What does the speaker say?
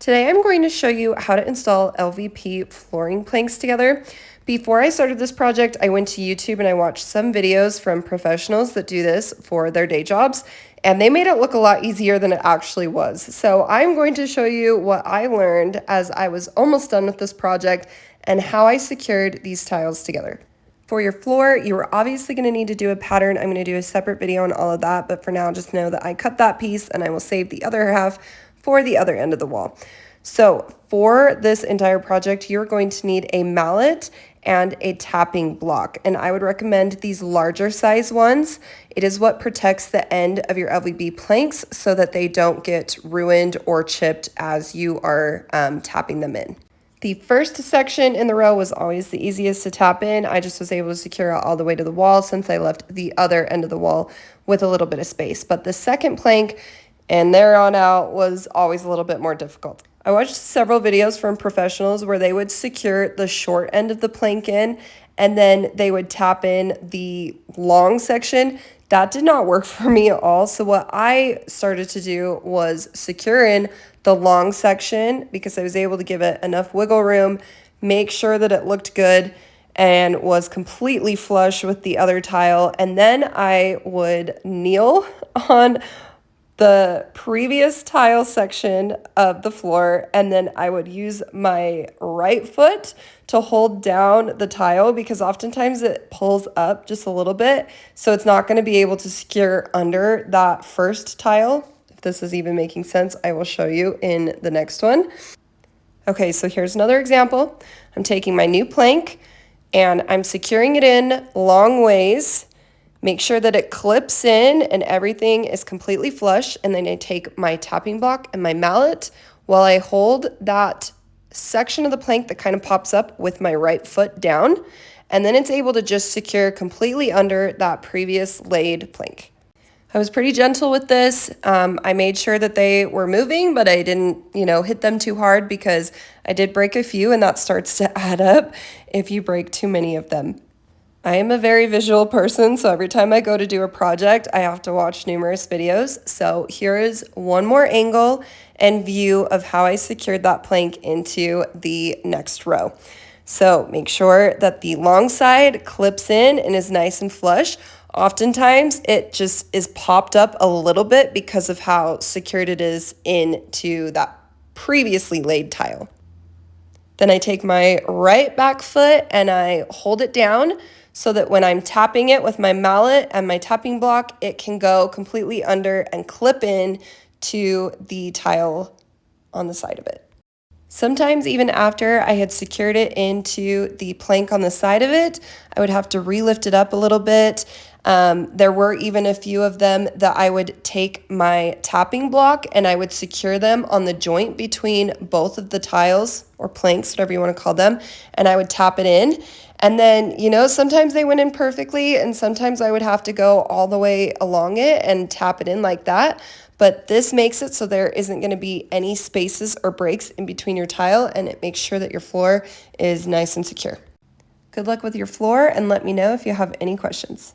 Today I'm going to show you how to install LVP flooring planks together. Before I started this project, I went to YouTube and I watched some videos from professionals that do this for their day jobs, and they made it look a lot easier than it actually was. So I'm going to show you what I learned as I was almost done with this project and how I secured these tiles together. For your floor, you are obviously going to need to do a pattern. I'm going to do a separate video on all of that, but for now, just know that I cut that piece and I will save the other half for the other end of the wall. So for this entire project, you're going to need a mallet and a tapping block, and I would recommend these larger size ones. It is what protects the end of your LVP planks so that they don't get ruined or chipped as you are tapping them in. The first section in the row was always the easiest to tap in. I just was able to secure it all the way to the wall since I left the other end of the wall with a little bit of space. But the second plank and there on out was always a little bit more difficult. I watched several videos from professionals where they would secure the short end of the plank in and then they would tap in the long section. That did not work for me at all. So what I started to do was secure in the long section because I was able to give it enough wiggle room, make sure that it looked good and was completely flush with the other tile. And then I would kneel on the previous tile section of the floor, and then I would use my right foot to hold down the tile because oftentimes it pulls up just a little bit, so it's not going to be able to secure under that first tile. If this is even making sense, I will show you in the next one. Okay, so here's another example. I'm taking my new plank and I'm securing it in long ways. Make sure that it clips in and everything is completely flush. And then I take my tapping block and my mallet while I hold that section of the plank that kind of pops up with my right foot down. And then it's able to just secure completely under that previous laid plank. I was pretty gentle with this. I made sure that they were moving, but I didn't, hit them too hard because I did break a few, and that starts to add up if you break too many of them. I am a very visual person, so every time I go to do a project, I have to watch numerous videos. So here is one more angle and view of how I secured that plank into the next row. So make sure that the long side clips in and is nice and flush. Oftentimes, it just is popped up a little bit because of how secured it is into that previously laid tile. Then I take my right back foot and I hold it down so that when I'm tapping it with my mallet and my tapping block, it can go completely under and clip in to the tile on the side of it. Sometimes even after I had secured it into the plank on the side of it, I would have to re-lift it up a little bit. There were even a few of them that I would take my tapping block and I would secure them on the joint between both of the tiles or planks, whatever you want to call them, and I would tap it in. And then, sometimes they went in perfectly and sometimes I would have to go all the way along it and tap it in like that. But this makes it so there isn't going to be any spaces or breaks in between your tile, and it makes sure that your floor is nice and secure. Good luck with your floor, and let me know if you have any questions.